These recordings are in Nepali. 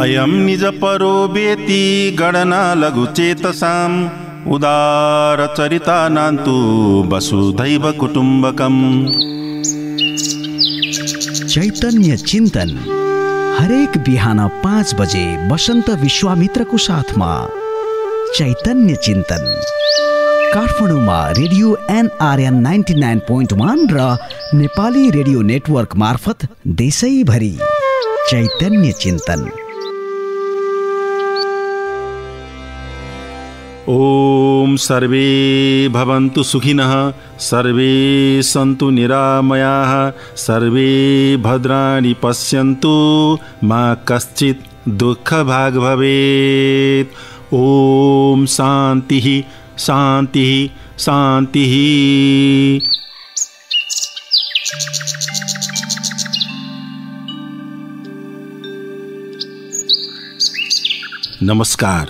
अयं निज परो वेति गणना लघुचेतसाम् उदार चरितानान्तु वसुधैव कुटुम्बकम्। चैतन्य चिन्तन हरेक बिहान 5 बजे वसन्त विश्वामित्रको साथमा। चैतन्य चिन्तन काठमाडौँमा रेडियो NRN 99.1 र नेपाली रेडियो नेटवर्क मार्फत देशैभरि। चैतन्य चिन्तन। ओम सर्वे भवन्तु सुखिनः, सर्वे सन्तु निरामयाः, सर्वे भद्राणि पश्यन्तु, मा कश्चित् दुःखभाग् भवेत्। ओम शान्तिः शान्तिः शान्तिः। नमस्कार,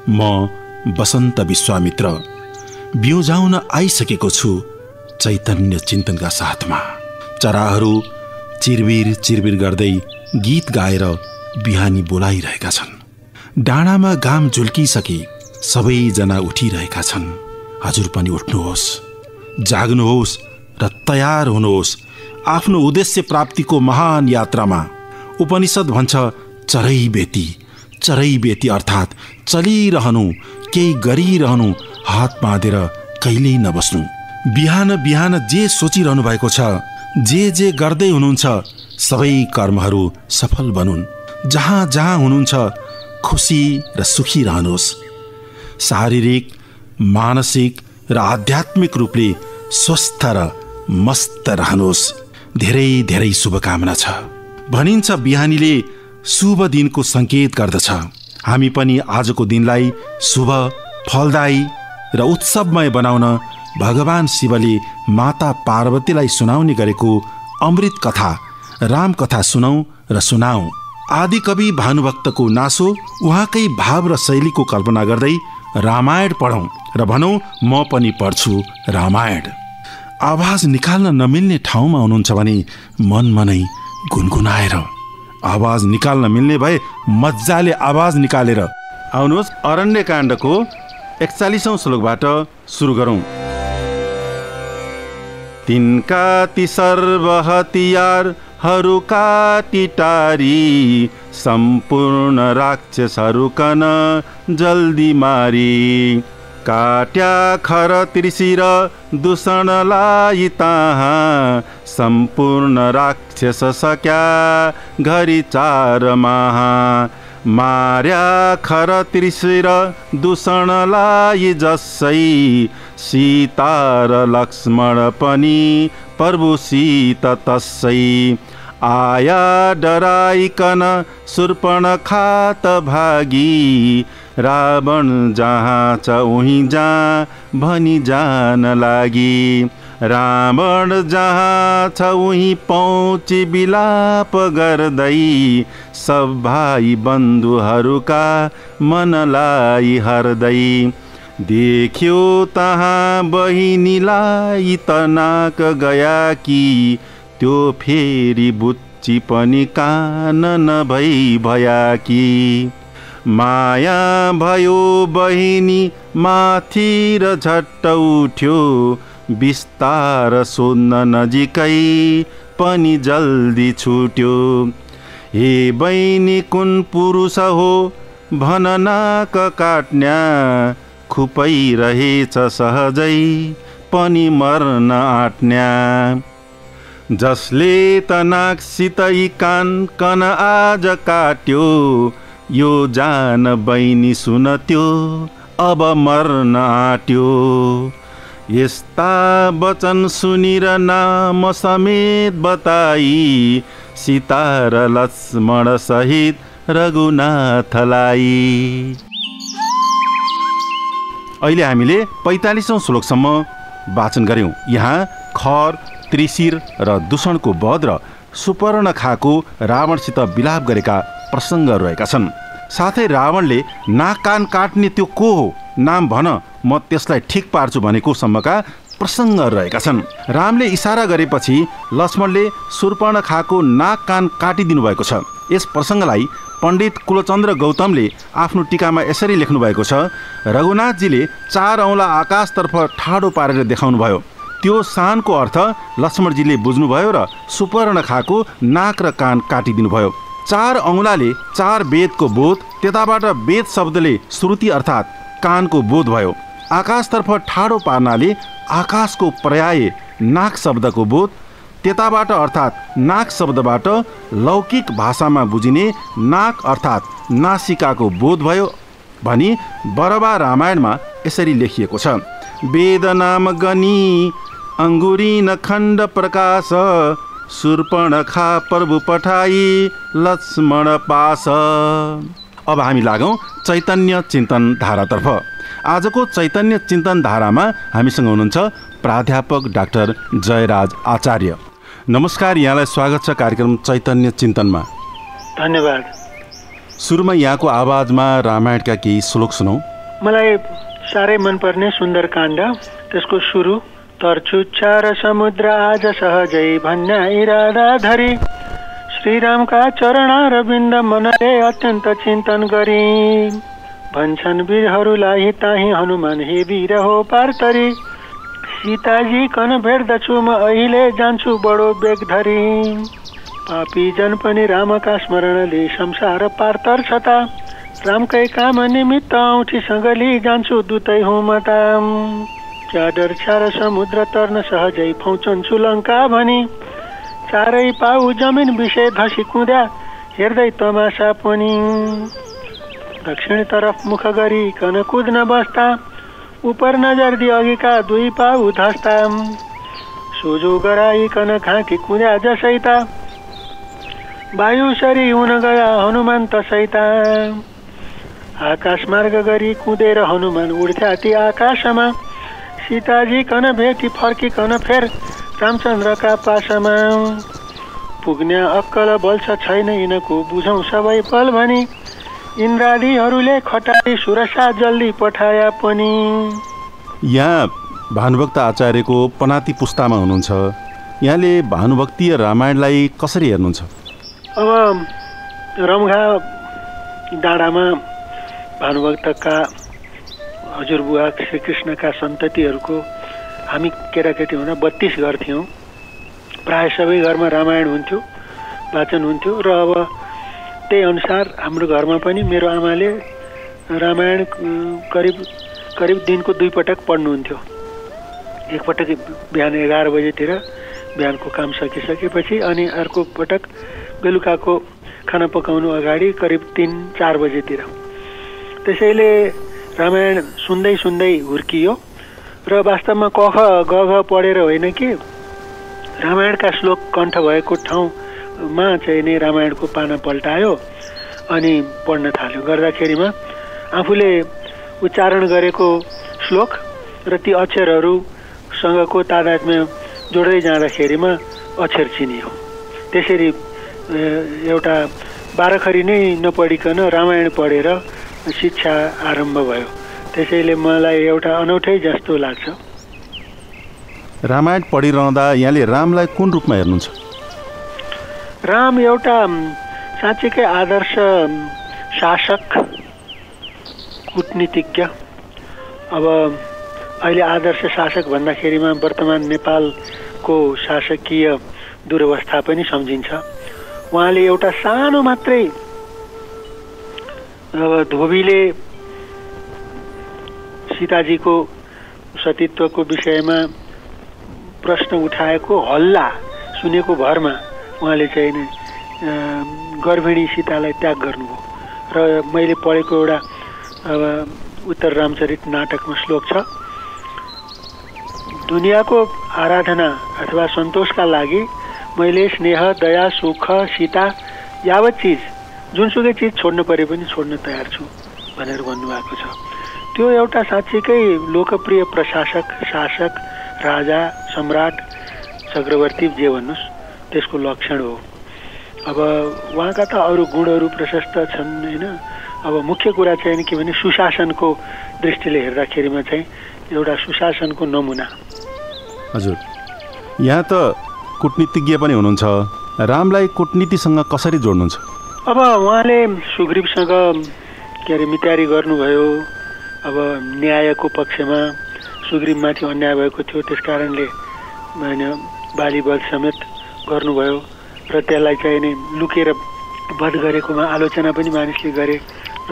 म वसन्त विश्वामित्र बिउजाउन आइसकेको छु चैतन्य चिन्तनका साथमा। चराहरू चिरबिर चिरबिर गर्दै गीत गाएर बिहानी बोलाइरहेका छन्। डाँडामा घाम झुल्किसके सबैजना उठिरहेका छन्। हजुर पनि उठ्नुहोस्, जाग्नुहोस् र तयार हुनुहोस् आफ्नो उद्देश्य प्राप्तिको महान यात्रामा। उपनिषद भन्छ चरै बेती अर्थात् चलिरहनु, केही गरिरहनु, हात बाँधेर कहिल्यै नबस्नु। बिहान बिहान जे सोचिरहनु भएको छ, जे गर्दै हुनुहुन्छ, सबै कर्महरू सफल बनुन्। जहाँ जहाँ हुनुहुन्छ खुसी र सुखी रहनुहोस्। शारीरिक, मानसिक र आध्यात्मिक रूपले स्वस्थ र मस्त रहनुहोस्। धेरै धेरै शुभकामना छ। भनिन्छ बिहानीले शुभ दिनको संकेत गर्दछ। हामी पनि आजको दिनलाई शुभ, फलदायी र उत्सवमय बनाउन भगवान शिवले माता पार्वतीलाई सुनाउने गरेको अमृत कथा, राम कथा सुनौ र सुनाऊ। आदि कवि भानुभक्तको नासो, उहाँकै भाव र शैलीको कल्पना गर्दै रामायण पढौँ र भनौँ म पनि पढ्छु रामायण। आवाज निकाल्न नमिल्ने ठाउँमा हुनुहुन्छ भने मनै गुनगुनाएर, आवाज निकाल्न मिल्ने भए मजाले आवाज निकालेर आउनुहोस्। अरण्यकाण्डको 41औं श्लोकबाट सुरु गरौँ। तिनका ती सर्व हतियारहरू काटी टारी, सम्पूर्ण राक्षसहरू कन जल्दी मारी। काट्या खर त्रिशिर दूषणलाई ताहाँ, सम्पूर्ण राक्षस सक्या घरि 4 माहा। मार्या खर त्रिशिर दूषणलाई जसै, सीता र लक्ष्मण पनि प्रभुसित तसै। आया डराइकन शूर्पणखा त भागी, रावण जहाँ छ उहीँ जहाँ भनी जान लागि। रावण जहाँ छ उहीँ पहुँची विलाप गर्दै, सब भाइ बन्धुहरूका मनलाई हर्दै। देख्यो तहाँ बहिनीलाई तनाक गया कि, त्यो फेरि बुच्ची पनि कानन भई भया कि। माया भयो बहिनी माथि र झट्ट उठ्यो, बिस्तार सोध्न नजिकै पनि जल्दी छुट्यो। हे बहिनी कुन पुरुष हो भन नाक काट्न्या, खुपै रहेछ सहजै पनि मर्न आँट्न्या। जसले तनाकसित कान कन आज काट्यो, यो जान बहिनी सुनत्यो अब मर्न आँट्यो। यस्ता वचन सुनेर नाम समेत बताई, सीता र लक्ष्मण सहित रघुनाथलाई। अहिले हामीले 45औं श्लोकसम्म वाचन गर्यौं। यहाँ खर, त्रिशिर र दूषणको वध र सुपर्णखाको रावणसित विलाप गरेका प्रसङ्गहरू रहेका छन्। साथै रावणले नाक कान काट्ने त्यो को हो, नाम भन म त्यसलाई ठिक पार्छु भनेको सम्मका प्रसङ्ग रहेका छन्। रामले इसारा गरेपछि लक्ष्मणले शूर्पणखाको नाक कान काटिदिनु भएको छ। यस प्रसङ्गलाई पण्डित कुलचन्द्र गौतमले आफ्नो टीकामा यसरी लेख्नु भएको छ, रघुनाथजीले 4 औँला आकाशतर्फ ठाडो पारेर देखाउनु भयो। त्यो सानको अर्थ लक्ष्मणजीले बुझ्नुभयो र सुपर्णखाको नाक र कान काटिदिनु भयो। 4 औँलाले 4 वेदको बोध, त्यताबाट वेद शब्दले श्रुति अर्थात् कानको बोध भयो। आकाशतर्फ ठाडो पार्नाले आकाशको पर्याय नाक शब्दको बोध, त्यताबाट अर्थात् नाक शब्दबाट लौकिक भाषामा बुझिने नाक अर्थात् नासिकाको बोध भयो भनी बरबा रामायणमा यसरी लेखिएको छ, वेद नाम गनी अङ्गुरीन खण्ड प्रकाश शूर्पणखा प्रभु पठाई लक्ष्मण पास। अब हामी लागौँ चैतन्य चिन्तन धारातर्फ। आजको चैतन्य चिन्तन धारामा हामीसँग हुनुहुन्छ प्राध्यापक डाक्टर जयराज आचार्य। नमस्कार, यहाँलाई स्वागत छ कार्यक्रम चैतन्य चिन्तनमा। धन्यवाद। सुरुमा यहाँको आवाजमा रामायणका केही श्लोक सुनौ। मलाई साह्रै मनपर्ने सुन्दरकाण्ड, त्यसको सुरु, तर्छु 4 समुद्र आज सहजै भन्ने इरादा धरी श्रीरामका चरणारविन्द मनले अत्यन्त चिन्तन गरी भन्छन् वीरहरूलाई ताही हनुमान हे वीर हो पारतरी सीताजी कन भेट्दछु म अहिले जान्छु बडो बेग धरी पापी जन पनि रामका स्मरणले संसार पारतर छता रामकै काम निमित्त औँठीसँग लिई जान्छु दुतै हुँ म त चादर 4 समुद्र तर्न सहजै फौचन्छु लङ्का भनी चारै पाउ जमिन विषय धसी कुद्या हेर्दै तमासा पनि दक्षिण तरफ मुख गरी कन कुद्न बस्ता उपर नजर दिई अघिका 2 पाउ धस्ता सोझो गराइकन घाँकी कुद्या जसैता वायु सरी हुन गया हनुमान तसैता आकाश मार्ग गरी कुदेर हनुमान उड्थ्या ती आकाशमा सीताजी कन भेटी फर्किकन फेर रामचन्द्रका पासमा पुग्ने अक्कल बल्छ छैन यिनको बुझौँ सबै पल भनी इन्द्रादीहरूले खटाई सुरसा जल्दी पठाया पनि। यहाँ भानुभक्त आचार्यको पनाती पुस्तामा हुनुहुन्छ, यहाँले भानुभक्तीय रामायणलाई कसरी हेर्नुहुन्छ? अब रमघा डाँडामा भानुभक्तका हजुरबुवा श्रीकृष्णका सन्ततिहरूको हामी केटाकेटी हुँदा 32 घर थियौँ। प्रायः सबै घरमा रामायण हुन्थ्यो, वाचन हुन्थ्यो र अब त्यही अनुसार हाम्रो घरमा पनि मेरो आमाले रामायण करिब दिनको 2 पटक पढ्नुहुन्थ्यो। एकपटक बिहान 11 बजेतिर बिहानको काम सकिसकेपछि अनि अर्को पटक बेलुकाको खाना पकाउनु अगाडि करिब 3-4 बजेतिर। त्यसैले रामायण सुन्दै सुन्दै हुर्कियो र वास्तवमा क ख ग घ पढेर होइन कि रामायणका श्लोक कण्ठ भएको ठाउँमा चाहिँ नै रामायणको पाना पल्टायो अनि पढ्न थाल्यो। गर्दाखेरिमा आफूले उच्चारण गरेको श्लोक र ती अक्षरहरूसँगको तादात्म्य जोड्दै जाँदाखेरिमा अक्षर चिनियो। त्यसरी एउटा बाह्रखरी नै नपढिकन रामायण पढेर शिक्षा आरम्भ भयो। त्यसैले मलाई एउटा अनौठै जस्तो लाग्छ। रामायण पढिरहँदा यहाँले रामलाई कुन रूपमा हेर्नुहुन्छ? राम एउटा साँच्चीकै आदर्श शासक, कूटनीतिज्ञ। अब अहिले आदर्श शासक भन्दाखेरिमा वर्तमान नेपालको शासकीय दुरवस्था पनि सम्झिन्छ। उहाँले एउटा सानो मात्रै अब धोबीले सीताजीको सतीत्वको विषयमा प्रश्न उठाएको हल्ला सुनेको भरमा उहाँले चाहिँ नि गर्भिणी सीतालाई त्याग गर्नुभयो। र मैले पढेको एउटा उत्तर रामचरित नाटकमा श्लोक छ, दुनियाँको आराधना अथवा सन्तोषका लागि मैले स्नेह दया सुख सीता यावत चिज जुनसुकै चिज छोड्न परे पनि छोड्न तयार छु भनेर भन्नुभएको छ। त्यो एउटा साँच्चीकै लोकप्रिय प्रशासक, शासक, राजा, सम्राट, चक्रवर्ती जे भन्नुहोस् त्यसको लक्षण हो। अब उहाँका त अरू गुणहरू प्रशस्त छन् होइन। अब मुख्य कुरा चाहिँ के भने सुशासनको दृष्टिले हेर्दाखेरिमा चाहिँ एउटा सुशासनको नमुना हजुर, यहाँ त कूटनीतिज्ञ पनि हुनुहुन्छ, रामलाई कूटनीतिसँग कसरी जोड्नुहुन्छ? अब उहाँले सुग्रीवसँग के अरे मितारी गर्नुभयो। अब न्यायको पक्षमा सुग्रीवमाथि अन्याय भएको थियो, त्यस कारणले होइन बाली वध समेत गर्नुभयो र त्यसलाई चाहिँ नि लुकेर वध गरेकोमा आलोचना पनि मानिसले गरे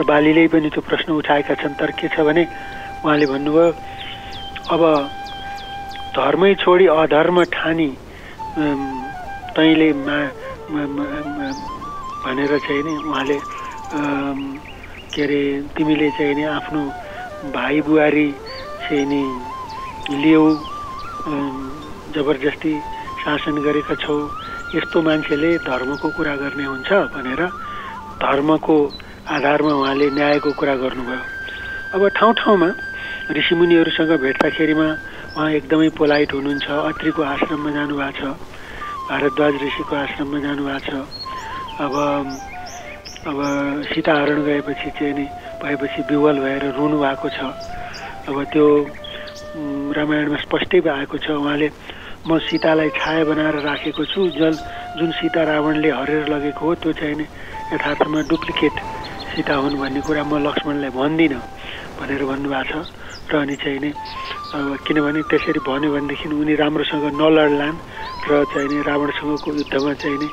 र बालीले पनि त्यो प्रश्न उठाएका छन्। तर के छ भने उहाँले भन्नुभयो अब धर्मै छोडी अधर्म ठानी तैँले भनेर चाहिँ नि उहाँले के अरे तिमीले चाहिँ नि आफ्नो भाइ बुहारी चाहिँ नि लियौ, जबरजस्ती शासन गरेका छौ, यस्तो मान्छेले धर्मको कुरा गर्ने हुन्छ भनेर धर्मको आधारमा उहाँले न्यायको कुरा गर्नुभयो। अब ठाउँ ठाउँमा ऋषिमुनिहरूसँग भेट्दाखेरिमा उहाँ एकदमै पोलाइट हुनुहुन्छ। अत्रिको आश्रममा जानुभएको छ, भारद्वाज ऋषिको आश्रममा जानुभएको छ। अब सीताहरण गएपछि चाहिँ नि भएपछि विह्वल भएर रुनु भएको छ। अब त्यो रामायणमा स्पष्टै आएको छ, उहाँले म सीतालाई छाया बनाएर राखेको छु, जुन सीता रावणले हरेर लगेको हो त्यो चाहिँ नि यथार्थमा डुप्लिकेट सीता हुन् भन्ने कुरा म लक्ष्मणलाई भन्दिनँ भनेर भन्नुभएको छ। र अनि चाहिँ नि किनभने त्यसरी भन्यो भनेदेखि उनी राम्रोसँग नलड्लान् र चाहिँ नि रावणसँगको युद्धमा चाहिँ नि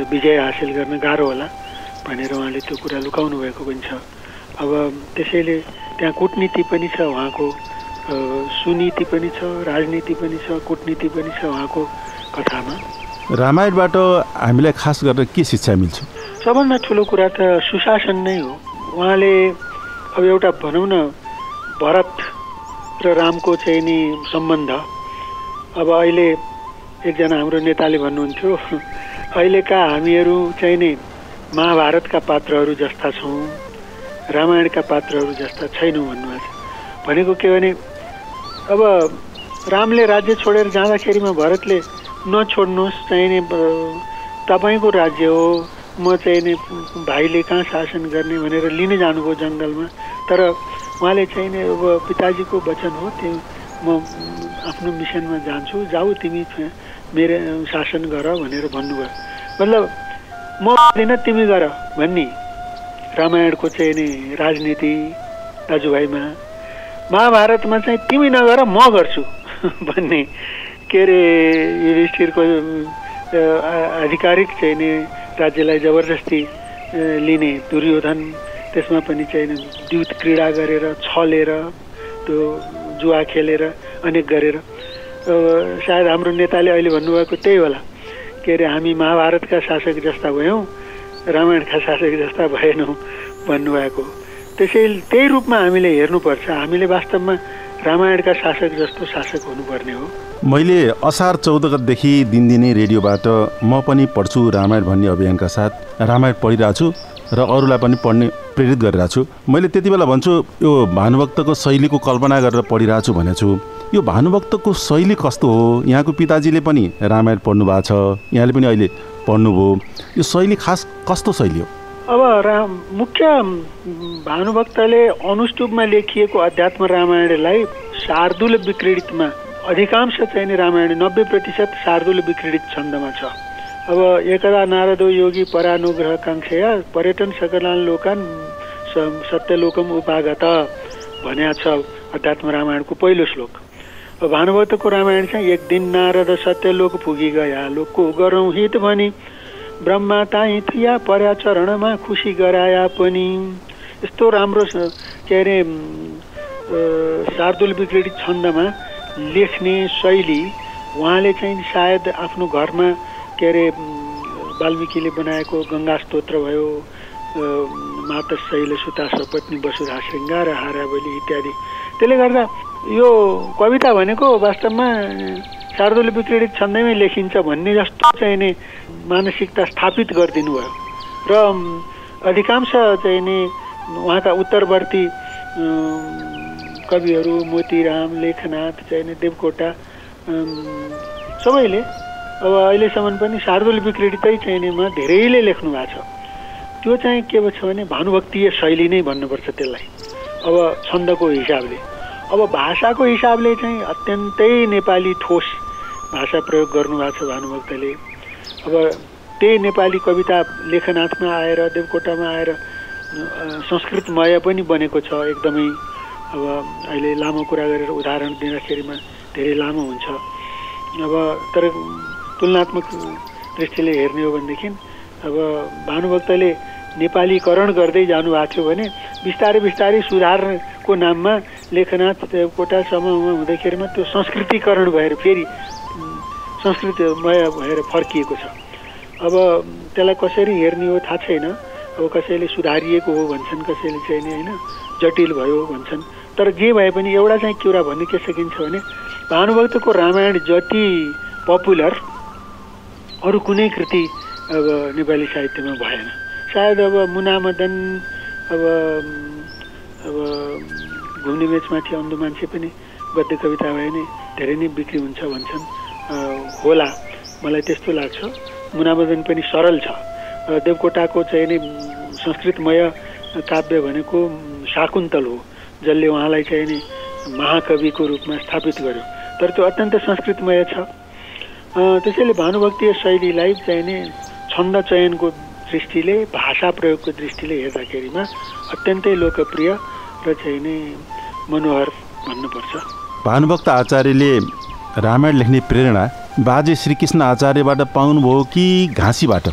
विजय हासिल गर्न गाह्रो होला भनेर उहाँले त्यो कुरा लुकाउनु भएको पनि छ। अब त्यसैले त्यहाँ कूटनीति पनि छ उहाँको, सुनीति पनि छ, राजनीति पनि छ, कूटनीति पनि छ उहाँको कथामा। रामायणबाट हामीलाई खास गरेर के शिक्षा मिल्छ? सबभन्दा ठुलो कुरा त सुशासन नै हो। उहाँले अब एउटा भनौँ न भरत र रामको चाहिँ नि सम्बन्ध, अब अहिले एकजना हाम्रो नेताले भन्नुहुन्थ्यो अहिलेका हामीहरू चाहिँ नि महाभारतका पात्रहरू जस्ता छौँ, रामायणका पात्रहरू जस्ता छैनौँ भन्नुभएको छ। भनेको के भने अब रामले राज्य छोडेर जाँदाखेरिमा भरतले नछोड्नुहोस्, चाहिँ नि तपाईँको राज्य हो, म चाहिँ नि भाइले कहाँ शासन गर्ने भनेर लिन जानुभयो जङ्गलमा। तर उहाँले चाहिँ नि अब पिताजीको वचन हो, त्यो म आफ्नो मिसनमा जान्छु, जाऊ तिमी मेरो शासन गर भनेर भन्नुभयो। मतलब म गर्दिनँ तिमी गर भन्ने रामायणको चाहिँ नि राजनीति दाजुभाइमा। महाभारतमा चाहिँ तिमी नगर म गर्छु भन्ने के अरे युधिष्ठिरको आधिकारिक चाहिँ नि राज्यलाई जबरजस्ती लिने दुर्योधन, त्यसमा पनि चाहिँ द्युत क्रीडा गरेर छलेर त्यो जुवा खेलेर अनेक गरेर सायद हाम्रो नेताले अहिले भन्नुभएको त्यही होला, के अरे हामी महाभारतका शासक जस्ता भयौँ, रामायणका शासक जस्ता भएनौँ भन्नुभएको। त्यही रूपमा हामीले हेर्नुपर्छ। हामीले वास्तवमा रामायणका शासक जस्तो शासक हुनुपर्ने हो। मैले असार 14 गतेदेखि दिनदिनै रेडियोबाट म पनि पढ्छु रामायण भन्ने अभियानका साथ रामायण पढिरहेको छु र अरूलाई पनि पढ्ने प्रेरित गरिरहेको छु। मैले त्यति बेला भन्छु यो भानुभक्तको शैलीको कल्पना गरेर पढिरहेको छु भनेको छु। यो भानुभक्तको शैली कस्तो हो? यहाँको पिताजीले पनि रामायण पढ्नु भएको छ, यहाँले पनि अहिले पढ्नुभयो, यो शैली खास कस्तो शैली हो? अब मुख्य भानुभक्तले अनुष्टुपमा लेखिएको अध्यात्म रामायणलाई शार्दूल विक्रीडितमा अधिकांश चाहिँ नि रामायण 90% शार्दूल विक्रीडित छन्दमा छ। अब एकदा नारदो योगी परानुग्रह काङ्क्षया पर्यटन सकलान लोकान् सत्यलोकम उपागत भन्या छ अध्यात्म रामायणको पहिलो श्लोक। भानुभक्तको रामायण चाहिँ एक दिन नारद सत्यलोक पुगी गया, लोकको गरौँ हित भनी ब्रह्मा ताई थिया पर्या चरणमा खुसी गराया पनि। यस्तो राम्रो के अरे शार्दूल विक्रीडित छन्दमा लेख्ने शैली उहाँले चाहिँ सायद आफ्नो घरमा के अरे वाल्मिकीले बनाएको गङ्गा स्तोत्र भयो, माता शैल सुता सपत्नी वसुधा श्रृङ्गार हारावली इत्यादि, त्यसले गर्दा यो कविता भनेको वास्तवमा शार्दूल विक्रीडित छन्दमै लेखिन्छ भन्ने जस्तो चाहिँ नि मानसिकता स्थापित गरिदिनु भयो। र अधिकांश चाहिँ नि उहाँका उत्तरवर्ती कविहरू मोतीराम, लेखनाथ, चाहिँ नि देवकोटा सबैले अब अहिलेसम्म पनि शार्दूल विक्रीडितै चाहिँ निमा धेरैले लेख्नु भएको छ। त्यो चाहिँ के छ भने भानुभक्तीय शैली नै भन्नुपर्छ त्यसलाई अब छन्दको हिसाबले। अब भाषाको हिसाबले चाहिँ अत्यन्तै नेपाली ठोस भाषा प्रयोग गर्नुभएको छ भानुभक्तले। अब त्यही नेपाली कविता लेखनाथमा आएर देवकोटामा आएर संस्कृतमय पनि बनेको छ एकदमै। अब अहिले लामो कुरा गरेर उदाहरण दिँदाखेरिमा धेरै लामो हुन्छ। अब तर तुलनात्मक दृष्टिले हेर्ने हो भनेदेखि अब भानुभक्तले नेपालीकरण गर्दै जानुभएको थियो भने बिस्तारै बिस्तारै सुधारको नाममा लेखनाथ देवकोटासम्ममा हुँदाखेरिमा त्यो संस्कृतिकरण भएर फेरि संस्कृतमय भएर फर्किएको छ। अब त्यसलाई कसरी हेर्ने हो थाहा छैन। अब कसैले सुधारिएको हो भन्छन्, कसैले चाहिँ नि होइन जटिल भयो भन्छन्। तर जे भए पनि एउटा चाहिँ कुरा भन्ने के सकिन्छ भने भानुभक्तको रामायण जति पपुलर अरू कुनै कृति अब नेपाली साहित्यमा भएन। सायद अब मुनामदन अब घुम्ने मेचमाथि अन्धो मान्छे पनि गद्य कविता भए नै धेरै नै बिक्री हुन्छ भन्छन् होला, मलाई त्यस्तो लाग्छ। मुनामदन पनि सरल छ। देवकोटाको चाहिँ नि संस्कृतमय काव्य भनेको शाकुन्तल हो, जसले उहाँलाई चाहिँ नि महाकविको रूपमा स्थापित गर्यो। तर त्यो अत्यन्त संस्कृतमय छ। त्यसैले भानुभक्तीय शैलीलाई चाहिँ नि छन्द चयनको दृष्टिले, भाषा प्रयोगको दृष्टिले हेर्दाखेरिमा अत्यन्तै लोकप्रिय र चाहिँ नि मनोहर भन्नुपर्छ। भानुभक्त आचार्यले रामायण लेख्ने प्रेरणा बाजे श्रीकृष्ण आचार्यबाट पाउनुभयो कि घाँसीबाट?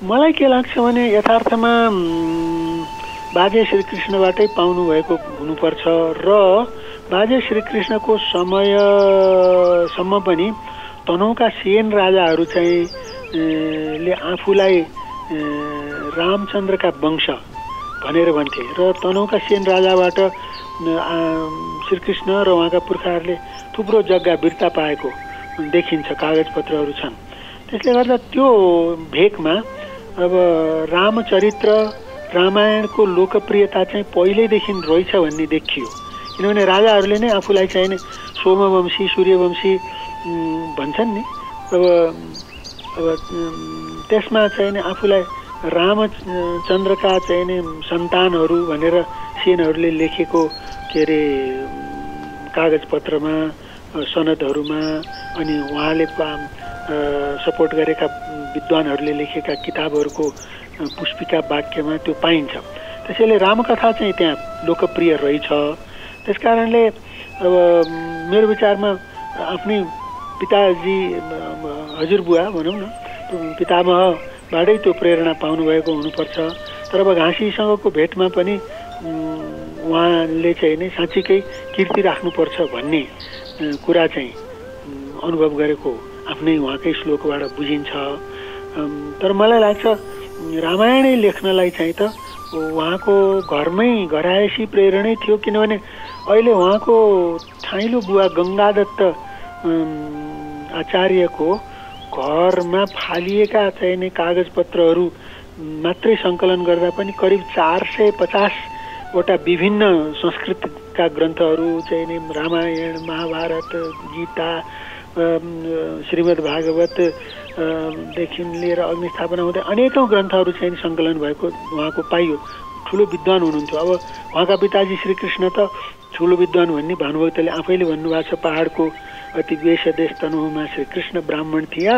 मलाई के लाग्छ भने यथार्थमा बाजे श्रीकृष्णबाटै पाउनुभएको हुनुपर्छ र बाजे श्रीकृष्णको समयसम्म पनि तनहुँका सेन राजाहरू चाहिँ ले आफूलाई रामचन्द्रका वंश भनेर भन्थे र तनहुँका सेन राजाबाट श्रीकृष्ण र उहाँका पुर्खाहरूले थुप्रो जग्गा बिर्ता पाएको देखिन्छ, कागजपत्रहरू छन्। त्यसले गर्दा त्यो भेकमा अब रामचरित्र रामायणको लोकप्रियता चाहिँ पहिल्यैदेखि रहेछ भन्ने देखियो। किनभने राजाहरूले नै आफूलाई चाहिँ नि सोमवंशी सूर्यवंशी भन्छन् नि। अब त्यसमा चाहिँ नि आफूलाई रामचन्द्रका चाहिँ नि सन्तानहरू भनेर सेनहरूले लेखेको के अरे कागजपत्रमा सनदहरूमा अनि उहाँले सपोर्ट गरेका विद्वानहरूले लेखेका किताबहरूको पुष्पिका वाक्यमा त्यो पाइन्छ। त्यसैले रामकथा चाहिँ त्यहाँ लोकप्रिय रहेछ। त्यसकारणले अब मेरो विचारमा आफ्नै पिताजी हजुरबुवा भनौँ न पितामहबाटै त्यो प्रेरणा पाउनुभएको हुनुपर्छ। तर अब घाँसीसँगको भेटमा पनि उहाँले चाहिँ नि साँच्चीकै कीर्ति राख्नुपर्छ भन्ने कुरा चाहिँ अनुभव गरेको आफ्नै उहाँकै श्लोकबाट बुझिन्छ। तर मलाई लाग्छ रामायणै लेख्नलाई चाहिँ त उहाँको घरमै घरायसी प्रेरणै थियो। किनभने अहिले उहाँको ठाइलो बुवा गङ्गादत्त आचार्यको घरमा फालिएका चाहिँ नि कागजपत्रहरू मात्रै सङ्कलन गर्दा पनि करिब 450वटा विभिन्न संस्कृतका ग्रन्थहरू चाहिँ नि रामायण, महाभारत, गीता, श्रीमद् भागवत देखि लिएर अग्निस्थापना हुँदै अनेकौँ ग्रन्थहरू चाहिँ सङ्कलन भएको उहाँको पाइयो। ठुलो विद्वान हुनुहुन्थ्यो। अब उहाँका पिताजी श्रीकृष्ण त ठुलो विद्वान भन्ने भानुभक्तले आफैले भन्नुभएको छ। पहाडको अति वेश देश तनहुमा श्रीकृष्ण ब्राह्मण थिया,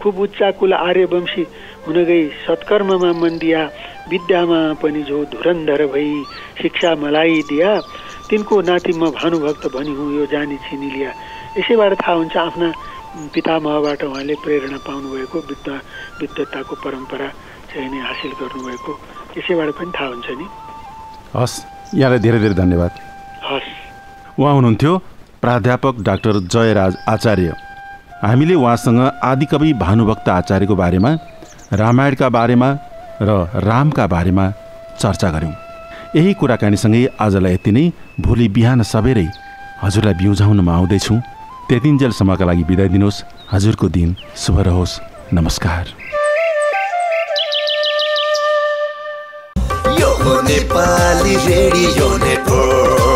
खुब उच्चा कुल आर्यवंशी हुन गई सत्कर्ममा मन दिया, विद्यामा पनि जो धुरन्धर भई शिक्षा मलाई दिया, तिनको नाति म भानुभक्त भनी हुँ यो जानी छिनी लिया। यसैबाट थाहा हुन्छ आफ्ना पितामहबाट उहाँले प्रेरणा पाउनुभएको, विद्वत्ताको परम्परा चाहिँ नै हासिल गर्नुभएको यसैबाट पनि थाहा हुन्छ नि। हस्, यहाँलाई धेरै धेरै धन्यवाद। हस्। उहाँ हुनुहुन्थ्यो प्राध्यापक डाक्टर जयराज आचार्य। हामीले उहाँसँग आदिकवि भानुभक्त आचार्यको बारेमा, रामायणका बारेमा र रामका बारेमा चर्चा गऱ्यौँ। यही कुराकानीसँगै आजलाई यति नै। भोलि बिहान सबेरै हजुरलाई बिउझाउनमा आउँदैछु। त्यतिन्जेलसम्मका लागि बिदा दिनुहोस्। हजुरको दिन शुभ रहोस्। नमस्कार। यो नेपाली रेडियो नेटवर्क।